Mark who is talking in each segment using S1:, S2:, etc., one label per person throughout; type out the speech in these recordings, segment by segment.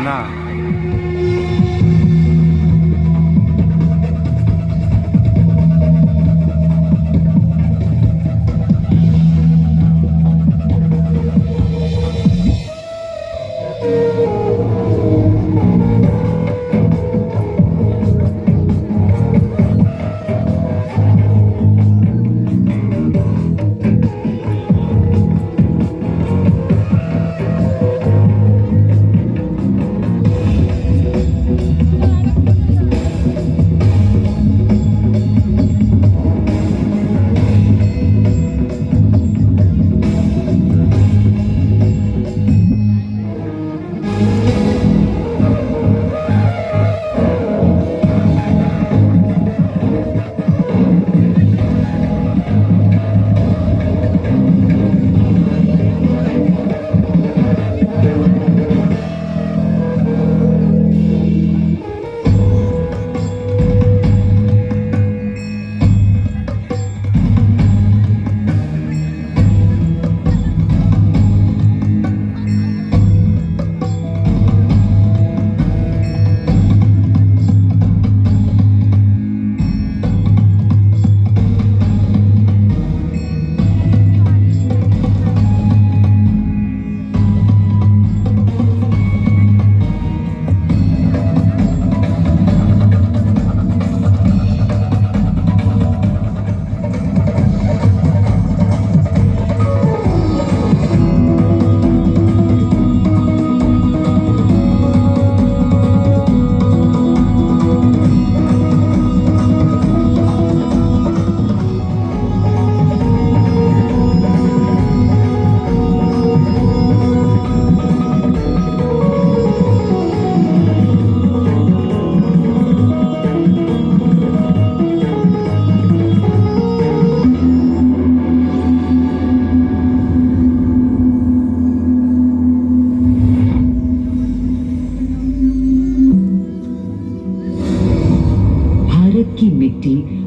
S1: सुनना।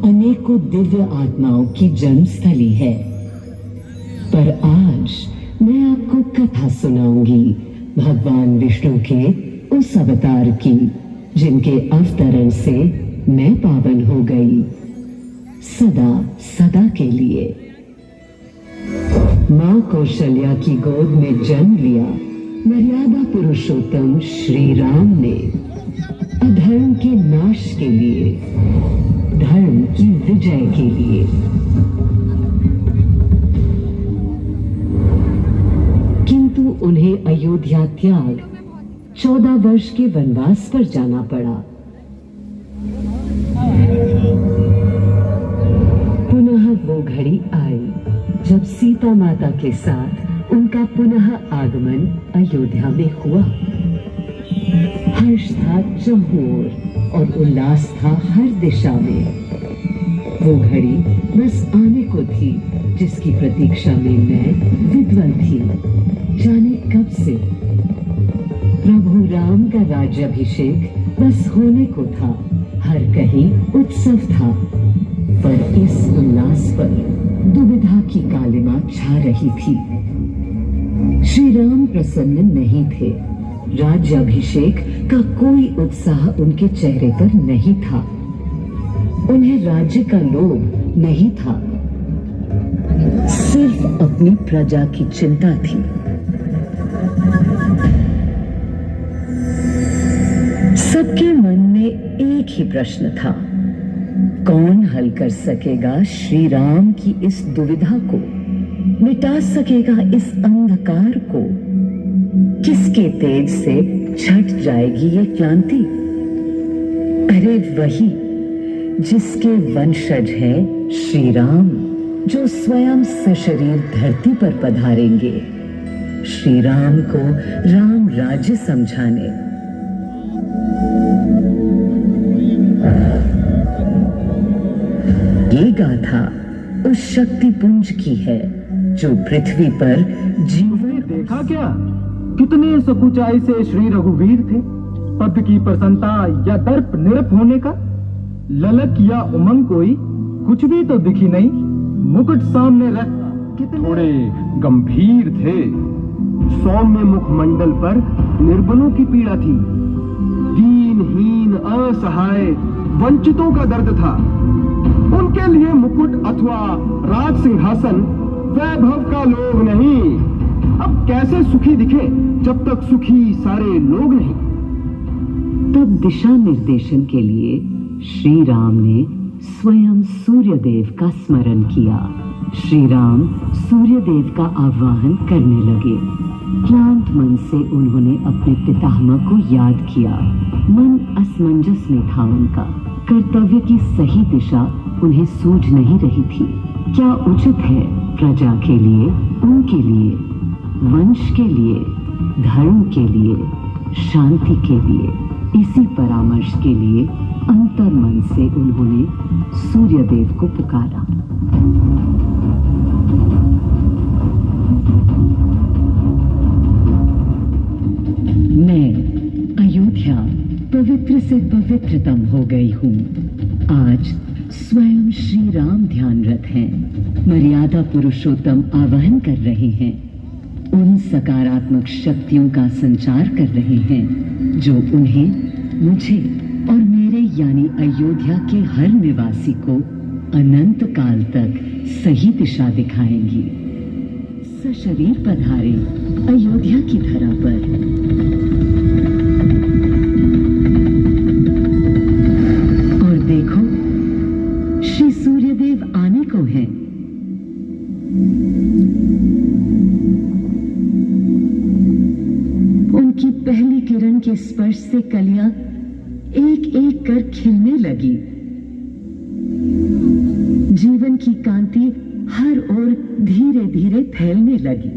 S2: अनेकों दिव्य आत्माओं की जन्म स्थली है। पर आज मैं आपको कथा सुनाऊंगी भगवान विष्णु के उस अवतार की जिनके अवतरण से मैं पावन हो गई सदा सदा के लिए। मां कौशल्या की गोद में जन्म लिया मर्यादा पुरुषोत्तम श्री राम ने अधर्म के नाश के लिए, धर्म की विजय के लिए। किंतु उन्हें अयोध्या त्याग 14 वर्ष के वनवास पर जाना पड़ा। पुनः वो घड़ी आई जब सीता माता के साथ उनका पुनः आगमन अयोध्या में हुआ। हर्ष था चहुओर और उल्लास था हर दिशा में। वो घड़ी बस आने को थी जिसकी प्रतीक्षा में मैं विद्वल थी जाने कब से। प्रभु राम का राज्याभिषेक बस होने को था, हर कहीं उत्सव था। पर इस उल्लास पर दुविधा की कालिमा छा रही थी। श्री राम प्रसन्न नहीं थे। राज्याभिषेक का कोई उत्साह उनके चेहरे पर नहीं था। उन्हें राज्य का लोभ नहीं था, सिर्फ अपनी प्रजा की चिंता थी। सबके मन में एक ही प्रश्न था, कौन हल कर सकेगा श्री राम की इस दुविधा को, मिटा सकेगा इस अंधकार को। किसके तेज से छट जाएगी ये क्रांति? अरे वही जिसके वंशज है श्री राम, जो स्वयं सशरीर धरती पर पधारेंगे श्री राम को राम राज्य समझाने। ये गाथा उस शक्ति पुंज की है जो पृथ्वी पर जीवन।
S3: देखा क्या कितने सकुचाई से श्री रघुवीर थे। पद की प्रसन्नता या दर्प निरप होने का, ललक या उमंग कोई कुछ भी तो दिखी नहीं। मुकुट सामने रख कितने थोड़े गंभीर थे। सौम्य मुखमंडल पर निर्बलों की पीड़ा थी, दीनहीन, असहाय, वंचितों का दर्द था। उनके लिए मुकुट अथवा राज सिंहासन वैभव का लोभ नहीं। अब कैसे सुखी दिखे जब तक सुखी सारे लोग नहीं।
S2: तब दिशा निर्देशन के लिए श्री राम ने स्वयं सूर्यदेव का स्मरण किया। श्री राम सूर्यदेव का आह्वान करने लगे। क्लांत मन से उन्होंने अपने पितामह को याद किया। मन असमंजस में था उनका। कर्तव्य की सही दिशा उन्हें सूझ नहीं रही थी। क्या उचित है प्रजा के लिए, उनके लिए, वंश के लिए, धर्म के लिए, शांति के लिए? इसी परामर्श के लिए अंतर मन से उन्होंने सूर्यदेव को पुकारा। मैं अयोध्या पवित्र से पवित्रतम हो गई हूँ। आज स्वयं श्री राम ध्यानरत हैं, मर्यादा पुरुषोत्तम आवाहन कर रहे हैं, उन सकारात्मक शक्तियों का संचार कर रहे हैं जो उन्हें, मुझे और मेरे यानी अयोध्या के हर निवासी को अनंत काल तक सही दिशा दिखाएंगी। सशरीर पधारे अयोध्या की धरा पर। और देखो, श्री सूर्यदेव आने को हैं। उनकी पहली किरण के स्पर्श से कलियां एक एक कर खिलने लगी। जीवन की कांति हर ओर धीरे धीरे फैलने लगी।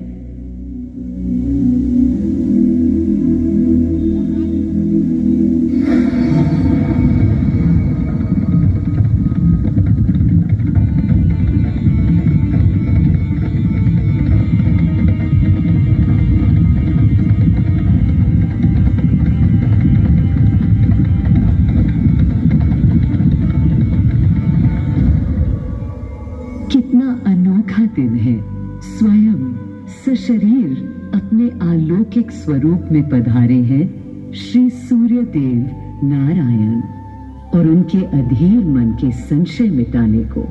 S2: दिन है। स्वयं सशरीर अपने अलौकिक स्वरूप में पधारे हैं श्री सूर्यदेव नारायण, और उनके अधीर मन के संशय मिटाने को।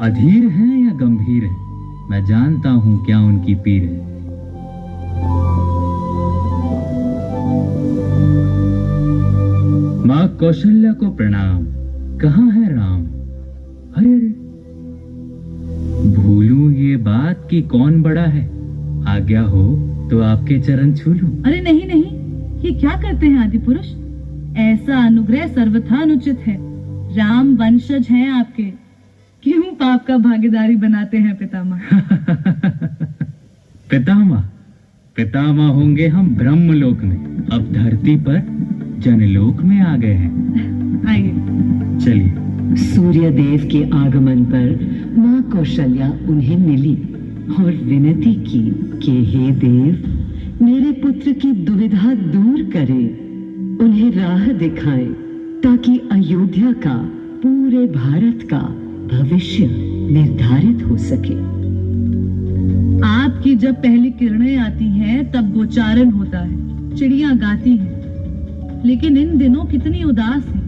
S1: अधीर हैं या गंभीर हैं, मैं जानता हूं क्या उनकी पीर है। मां कौशल्या को प्रणाम। कहाँ है राम? अरे अरे, भूलूं ये बात कि कौन बड़ा है। आज्ञा हो तो आपके चरण छू लूं।
S4: अरे नहीं नहीं, ये क्या करते हैं आदि पुरुष? ऐसा अनुग्रह सर्वथा अनुचित है। राम वंशज हैं आपके, क्यों पाप का भागीदारी बनाते हैं पितामह?
S1: पितामह पितामह होंगे हम ब्रह्मलोक में, अब धरती पर जनलोक में आ गए हैं।
S4: आइए
S1: चलिए।
S2: सूर्यदेव के आगमन पर मां कौशल्या उन्हें मिली और विनती की कि हे देव, मेरे पुत्र की दुविधा दूर करें, उन्हें राह दिखाएं ताकि अयोध्या का, पूरे भारत का भविष्य निर्धारित हो सके।
S4: आपकी जब पहली किरणें आती हैं तब गोचारण होता है, चिड़िया गाती हैं, लेकिन इन दिनों कितनी उदास है।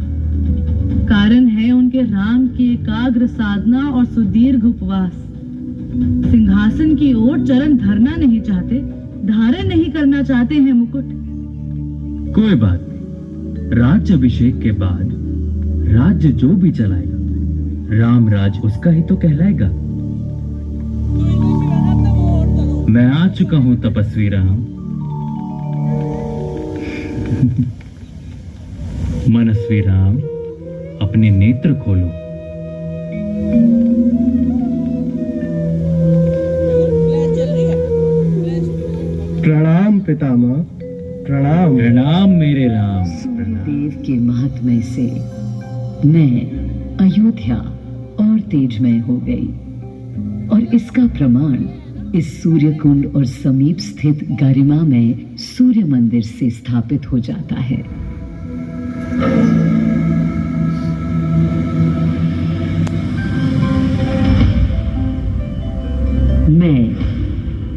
S4: कारण है उनके राम की एकाग्र साधना और सुदीर्घ उपवास। सिंहासन की ओर चरण धरना नहीं चाहते, धारण नहीं करना चाहते हैं मुकुट।
S1: कोई बात नहीं, राज्य अभिषेक के बाद राज्य जो भी चलाएगा, राम राज उसका ही तो कहलाएगा। मैं आ चुका हूं तपस्वी राम। मनस्वी राम, अपने नेत्र खोलो।
S3: प्रणाम पितामह, प्रणाम।
S1: प्रणाम मेरे राम।
S2: सूर्यदेव के महात्म्य से मैं अयोध्या और तेजमय हो गई, और इसका प्रमाण इस सूर्य कुंड और समीप स्थित गरिमा में सूर्य मंदिर से स्थापित हो जाता है। मैं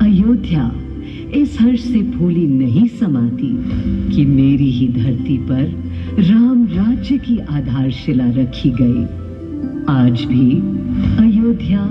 S2: अयोध्या इस हर्ष से भूली नहीं समाती कि मेरी ही धरती पर राम राज्य की आधारशिला रखी गई। आज भी अयोध्या